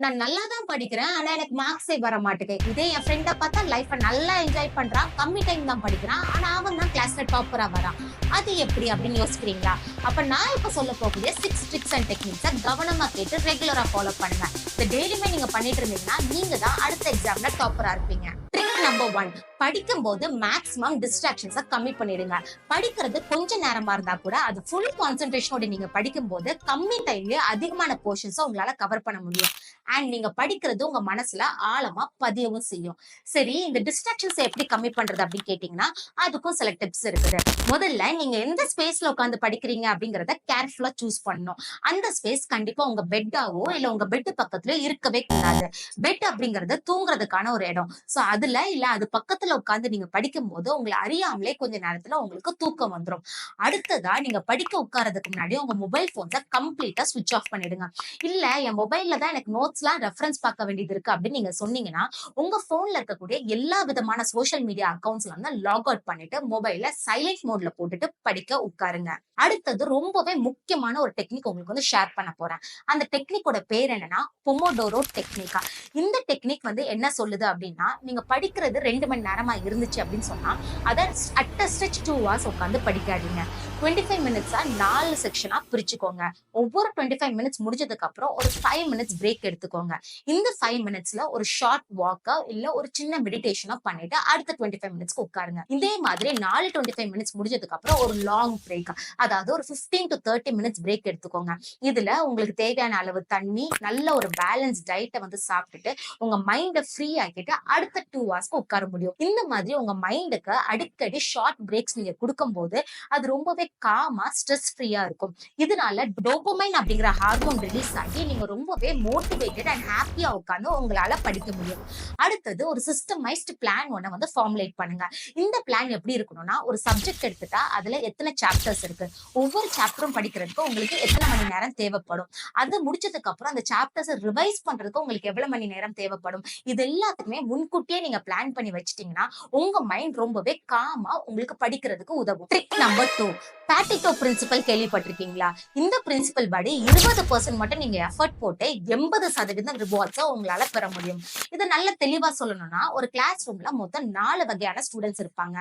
நான் நல்லா தான் படிக்கிறேன். ஆனா எனக்கு மார்க்ஸே வர மாட்டேங்குது. இதே என் ஃப்ரெண்ட பார்த்தா லைஃப்ப நல்லா என்ஜாய் பண்றான். கம்மி டைம் தான் படிக்கிறான். ஆனா அவன் தான் கிளாஸ்ல டாப்பரா வரான். அது எப்படி அப்படின்னு யோசிக்கிறீங்களா? அப்ப நான் இப்ப சொல்ல போகக்கூடிய 6 ட்ரிக்ஸ் அண்ட் டெக்னிக்ஸ கவனமா கேட்டு ரெகுலரா ஃபாலோ பண்ணுங்க. இத டெய்லியுமே நீங்க பண்ணிட்டு இருந்தீங்கன்னா, நீங்க தான் அடுத்த எக்ஸாம்ல டாப்பரா இருப்பீங்க. ட்ரிக் நம்பர் 1 படிக்கும்போது மேக்ஸிமம் டிஸ்ட்ராக்ஷன்ஸ கம்மி பண்ணிடுங்க. படிக்கிறது கொஞ்ச நேரமா இருந்தா கூட அது ஃபுல் கான்சன்ட்ரேஷனோட நீங்க படிக்கும்போது கம்மி டைம்லயே அதிகமான போர்ஷன்ஸ உங்களால கவர் பண்ண முடியும். அண்ட் நீங்க படிக்கிறது உங்க மனசுல ஆழமா பதியவும் செய்யும். சரி, இந்த டிஸ்ட்ராக்ஷன்ஸ் எப்படி கம்மி பண்றது அப்படின்னு கேட்டீங்கன்னா, அதுக்கும் சில டிப்ஸ் இருக்குது. முதல்ல நீங்க எந்த ஸ்பேஸ்ல உட்கார்ந்து படிக்கிறீங்க அப்படிங்கறத கேர்ஃபுல்லா சூஸ் பண்ணணும். அந்த ஸ்பேஸ் கண்டிப்பா உங்க பெட்டாவோ இல்ல உங்க பெட் பக்கத்துல இருக்கவே கூடாது. பெட் அப்படிங்கறது தூங்குறதுக்கான ஒரு இடம். சோ அதுல இல்ல அது பக்கத்துல உட்கார்ந்து நீங்க படிக்கும் போது உங்களை அறியாமலே கொஞ்ச நேரத்துல உங்களுக்கு தூக்கம் வந்துரும். அடுத்ததா நீங்க படிக்க உட்கார்றதுக்கு முன்னாடி உங்க மொபைல் போன்ஸ கம்ப்ளீட்டா ஸ்விட்ச் ஆஃப் பண்ணிடுங்க. இல்ல என் மொபைல்ல தான் எனக்கு நோட்ஸ்லாம் ரெஃபரன்ஸ் பார்க்க வேண்டியது இருக்கு அப்படின்னு நீங்க சொன்னீங்கன்னா, உங்க போன்ல இருக்கக்கூடிய எல்லா விதமான சோஷியல் மீடியா அக்கவுண்ட்ஸ்ல வந்து லாக் அவுட் பண்ணிட்டு மொபைல்ல சைலண்ட் மோட்ல போட்டுட்டு படிக்க உட்காருங்க. அடுத்தது ரொம்பவே முக்கியமான ஒரு டெக்னிக் உங்களுக்கு வந்து ஷேர் பண்ண போறேன். அந்த டெக்னிக்கோட பேர் என்னன்னா பொமோடோரோ டெக்னிக்கா. இந்த டெக்னிக் வந்து என்ன சொல்லுது அப்படின்னா, நீங்க படிக்கிறது 2 மணி நேரமா இருந்துச்சு அப்படின்னு சொன்னா, அத அட் அ ஸ்ட்ரெச் 2 ஹவர்ஸ் உட்கார்ந்து படிக்காதீங்க. 25 மினிட்ஸா 4 செக்ஷனா பிரிச்சுக்கோங்க. ஒவ்வொரு 25 மினிட்ஸ் முடிஞ்சதுக்கு அப்புறம் ஒரு 5 மினிட்ஸ் பிரேக் எடுத்துக்கோங்க. இந்த 5 மினிட்ஸ்ல ஒரு ஷார்ட் வாக்கா இல்ல ஒரு சின்ன மெடிடேஷனோ பண்ணிட்டு அடுத்த 25 மினிட்ஸ்க்கு உட்காருங்க. இதே மாதிரி 4 25 மினிட்ஸ் முடிஞ்சதுக்கு அப்புறம் ஒரு லாங் பிரேக், அதாவது ஒரு 15 to 30 மினிட்ஸ் பிரேக் எடுத்துக்கோங்க. இதுல உங்களுக்கு தேவையான அளவு தண்ணி, நல்ல ஒரு பேலன்ஸ் டயட்டை வந்து சாப்பிட்டுட்டு உங்க மைண்ட ஃப்ரீ ஆக்கிட்டு அடுத்த 2 ஹவர்ஸ்க்கு உட்கார முடியும். இந்த மாதிரி உங்க மைண்டுக்கு அடிக்கடி ஷார்ட் பிரேக்ஸ் நீங்க கொடுக்கும்போது அது ரொம்பவே காமா ஸ்ட்ரெஸ் ஃப்ரீயா இருக்கும். இதனால டோபமைன் அப்படிங்கிற ஹார்மோன் ரிலீஸ் ஆகி நீங்க ரொம்பவே மோட்டிவேட்டட் அண்ட் ஹாப்பியா உட்கார்ந்து உங்களால படிக்க முடியும். அடுத்தது ஒரு சிஸ்டமைஸ்டு பிளான் ஒண்ண வந்து ஃபார்முலேட் பண்ணுங்க. இந்த பிளான் எப்படி இருக்கணும்னா, ஒரு சப்ஜெக்ட் எடுத்துட்டா அதுல எத்தனை சாப்டர்ஸ் இருக்கு, ஒவ்வொரு சாப்டரும் படிக்கிறதுக்கு உங்களுக்கு எத்தனை மணி நேரம் தேவைப்படும், அது முடிச்சதுக்கு அப்புறம் அந்த சாப்டர்ஸ் ரிவைஸ் பண்றதுக்கு உங்களுக்கு எவ்வளவு மணி நேரம் தேவைப்படும், இது எல்லாத்துக்குமே முன்கூட்டியே நீங்க பிளான் பண்ணி வச்சிட்டீங்கன்னா உங்க மைண்ட் ரொம்பவே காமா உங்களுக்கு படிக்கிறதுக்கு உதவும். ட்ரிக் நம்பர் 2 பாட்டிட்டோ பிரின்சிபல் கேள்விப்பட்டிருக்கீங்களா? இந்த பிரின்சிபல் படி 20% மட்டும் நீங்க எஃபர்ட் போட்டு 80% ரிவார்ட்ஸ உங்களால பெற முடியும். இத நல்ல தெளிவா சொல்லணும்னா, ஒரு கிளாஸ் ரூம்ல மொத்தம் 4 வகையான ஸ்டூடெண்ட்ஸ் இருப்பாங்க.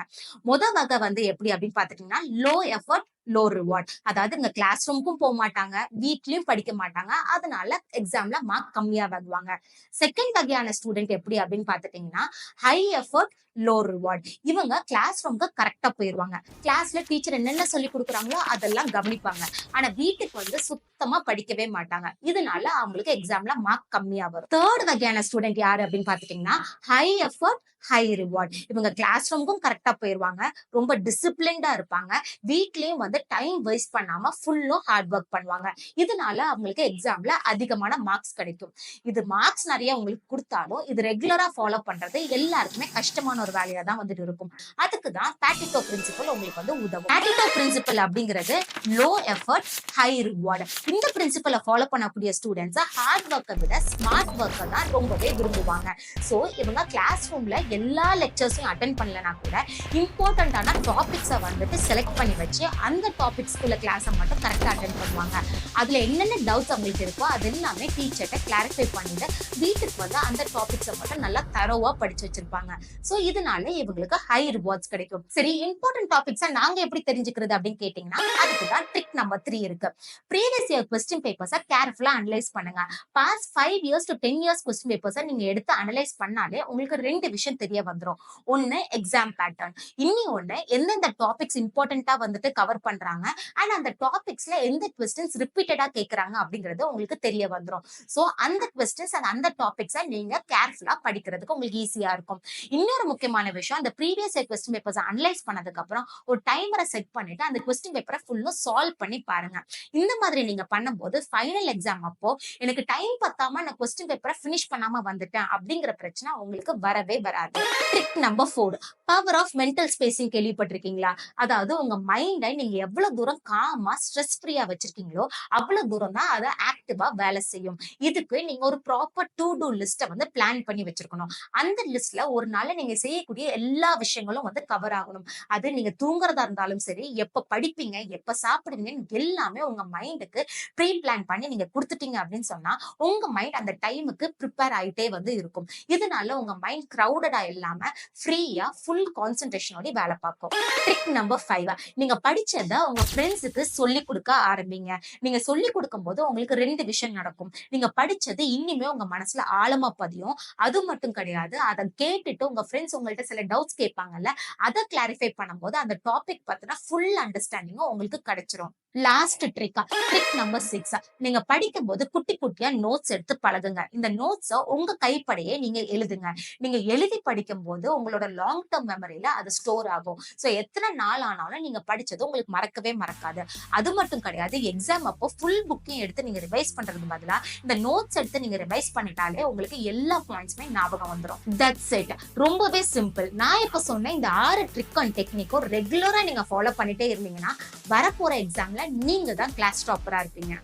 வகை வந்து எப்படி அப்படின்னு பாத்துட்டீங்கன்னா, லோ எஃபர்ட் லோ ரிவார்ட். அதாவது இந்த கிளாஸ் ரூமுக்கும் போக மாட்டாங்க, வீட்லயும் படிக்க மாட்டாங்க, அதனால எக்ஸாம்ல மார்க் கம்மியா வாங்குவாங்க. செகண்ட் வகையான ஸ்டூடெண்ட் எப்படி அப்படின்னு பாத்துட்டீங்கன்னா, ஹை எஃபர்ட் லோ ரிவார்ட். இவங்க கிளாஸ் ரூம்க்கு கரெக்டா போயிருவாங்க. கிளாஸ்ல டீச்சர் என்னென்ன சொல்லி கொடுக்குறாங்களோ அதெல்லாம் கவனிப்பாங்க. ஆனா வீட்டுக்கு வந்து சுத்தமா படிக்கவே மாட்டாங்க. இதனால அவங்களுக்கு எக்ஸாம்ல மார்க் கம்மியா வரும். தேர்ட் வகையான ஸ்டூடெண்ட் யாரு அப்படின்னு பாத்துட்டீங்கன்னா, ஹை எஃபர்ட் ஹை ரிவார்ட். இவங்க கிளாஸ் ரூமுக்கும் கரெக்டா போயிருவாங்க, ரொம்ப டிசிப்ளின்டா இருப்பாங்க, வீட்லயும் வந்து டைம் வேஸ்ட் பண்ணாம ஃபுல்லும் ஹார்ட் ஒர்க் பண்ணுவாங்க. இதனால அவங்களுக்கு எக்ஸாம்ல அதிகமான மார்க்ஸ் கிடைக்கும். இது மார்க்ஸ் நிறைய உங்களுக்கு கொடுத்தாலும் இது ரெகுலரா ஃபாலோ பண்றது எல்லாருக்குமே கஷ்டமான ஒரு வேலையா தான் வந்துட்டு இருக்கும். அதுக்கு தான் பாட்டிட்டோ பிரின்சிபல் உங்களுக்கு வந்து உதவும். பாட்டிட்டோ பிரின்சிபல் அப்படிங்கிறது லோ எஃபர்ட் ஹை ரிவார்ட். இந்த பிரின்சிபலை ஃபாலோ பண்ணக்கூடிய ஸ்டூடெண்ட்ஸ் ஹார்ட் ஒர்க்கை விட ஸ்மார்ட் ஒர்க்கை தான் ரொம்பவே விரும்புவாங்க. சோ இவங்க கிளாஸ் ரூம்ல எல்லா லெக்சர்ஸையும் அட்டென்ட் பண்ணலனா கூட இம்பார்ட்டன்டான டாபிக்ஸை வந்துட்டு செலக்ட் பண்ணி வச்சு அந்த டாபிக்ஸ்குள்ள கிளாஸை மட்டும் கரெக்டா அட்டென்ட் பண்ணுவாங்க. அதுல என்னென்ன டவுட்ஸ் அவங்களுக்கு இருக்கோ அது எல்லாமே டீச்சர்ட்ட கிளாரிஃபை பண்ணிட்டு வீட்டுக்கு வந்து அந்த டாபிக்ஸை மட்டும் நல்லா தரோவா படிச்சு வச்சிருப்பாங்க. சோ இதனால இவங்களுக்கு ஹை ரிவார்ட்ஸ் கிடைக்கும். சரி, இம்பார்ட்டன்ட் டாபிக்ஸை நாங்க எப்படி தெரிஞ்சுக்கிறது அப்படின்னு கேட்டீங்கன்னா, அதுக்கு தான் ட்ரிக் நம்பர் 3 இருக்கு. ப்ரீவியஸ் இயர் கொஸ்டின் பேப்பர்ஸை கேர்ஃபுல்லா அனலைஸ் பண்ணுங்க. Past 5 years to 10 years question பேப்பர்ஸை நீங்க எடுத்து அனலைஸ் பண்ணாலே உங்களுக்கு 2 விஷயம் தெரிய வந்துரும். ஒன்னு எக்ஸாம் பேட்டர்ன், இன்னி ஒண்ணு எந்தெந்த டாபிக்ஸ் இம்பார்ட்டன்ட்டா வந்துட்டு கவர் பண்றாங்க அண்ட் அந்த டாபிக்ஸ்ல எந்த கொஸ்டின்ஸ் ரிப்பீட்டடா கேக்குறாங்க அப்படிங்கிறது உங்களுக்கு தெரிய வந்துரும். சோ அந்த கொஸ்டின்ஸ் அண்ட் அந்த டாபிக்ஸை நீங்க கேர்ஃபுல்லா படிக்கிறதுக்கு உங்களுக்கு ஈஸியா இருக்கும். இன்னொரு முக்கியமான விஷயம், அந்த previous year question papers analyse பண்ணதுக்கு அப்புறம் ஒரு டைமரை செட் பண்ணிட்டு அந்த கொஸ்டின் பேப்பரை ஃபுல்லும் சால்வ் பண்ணி பாருங்க. இந்த மாதிரி நீங்க பண்ணும்போது ஃபைனல் எக்ஸாம் அப்போ எனக்கு டைம் பத்தாம நான் கொஸ்டின் பேப்பரை பினிஷ் பண்ணாம வந்துட்டேன் அப்படிங்கிற பிரச்சனை உங்களுக்கு வரவே வராது. Trick number 4 power of mental spacing கேள்விப்பட்டிருக்கீங்களா? அதாவது உங்க மைண்டை நீங்க எவ்வளவு தூரம் காமா ஸ்ட்ரெஸ் ஃப்ரீயா வச்சிருக்கீங்களோ அவ்வளவு தூரம் தான் அதை ஆக்டிவா வேலை செய்யும். இதுக்கு நீங்க ஒரு ப்ராப்பர் டு டூ லிஸ்ட்டை வந்து பிளான் பண்ணி வச்சிருக்கணும். அந்த லிஸ்ட்ல ஒரு நாள் நீங்க செய்ய செய்யக்கூடிய எல்லா விஷயங்களும் வந்து கவர் ஆகணும். அது நீங்க தூங்குறதா இருந்தாலும் சரி, எப்ப படிப்பீங்க, எப்ப சாப்பிடுவீங்கன்னு எல்லாமே உங்க மைண்டுக்கு ப்ரீ பிளான் பண்ணி நீங்க குடுத்துட்டீங்க அப்படின்னு சொன்னா, உங்க மைண்ட் அந்த டைமுக்கு ப்ரிப்பேர் ஆயிட்டே வந்து இருக்கும். இதனால உங்க மைண்ட் கிரவுடடா இல்லாம ஃப்ரீயா ஃபுல் கான்சன்ட்ரேஷனோட வேலை பார்க்கும். ட்ரிக் நம்பர் 5, நீங்க படிச்சத உங்க ஃப்ரெண்ட்ஸுக்கு சொல்லிக் குடுக்க ஆரம்பிங்க. நீங்க சொல்லிக் குடுக்கும்போது உங்களுக்கு 2 விஷயம் நடக்கும். நீங்க படிச்சது இன்னிமே உங்க மனசுல ஆழமா பதியும். அது மட்டும் கிடையாது. அத கேட்டுட்டு உங்க ஃப்ரெண்ட்ஸ் உங்கள்ட்ட சில டவுட்ஸ் கேட்பாங்கல்ல, அத கிளாரிஃபை பண்ணும்போது அந்த டாபிக் பத்தின ஃபுல் அண்டர்ஸ்டாண்டிங்கும் உங்களுக்கு கிடைச்சிரும். லாஸ்ட் ட்ரிக் நம்பர் 6, நீங்க படிக்கும்போது குட்டி குட்டியா நோட்ஸ் எடுத்து பழகுங்க. இந்த நோட்ஸ உங்க கைப்படையே நீங்க எழுதுங்க. நீங்க எழுதி படிக்கும்போது உங்களோட லாங் டெர்ம் மெமரியில அது ஸ்டோர் ஆகும். சோ எத்தன நாள் ஆனாலும் நீங்க படிச்சது உங்களுக்கு மறக்கவே மறக்காது. அது மட்டும் கிடையாது, எக்ஸாம் அப்போ ஃபுல் புக்கையும் எடுத்து நீங்க ரிவைஸ் பண்றதுக்கு பதிலா இந்த நோட்ஸ் எடுத்து நீங்க ரிவைஸ் பண்ணிட்டாலே உங்களுக்கு எல்லா பாயிண்ட்ஸுமே ஞாபகம் வந்துரும். That's it. ரொம்பவே சிம்பிள். நான் இப்ப சொன்ன இந்த 6 ட்ரிக் அண்ட் டெக்னிக்கும் ரெகுலரா நீங்க ஃபாலோ பண்ணிட்டே இருந்தீங்கன்னா வரப்போற எக்ஸாம்ல நீங்க தான் கிளாஸ் டாப்பரா இருப்பீங்க.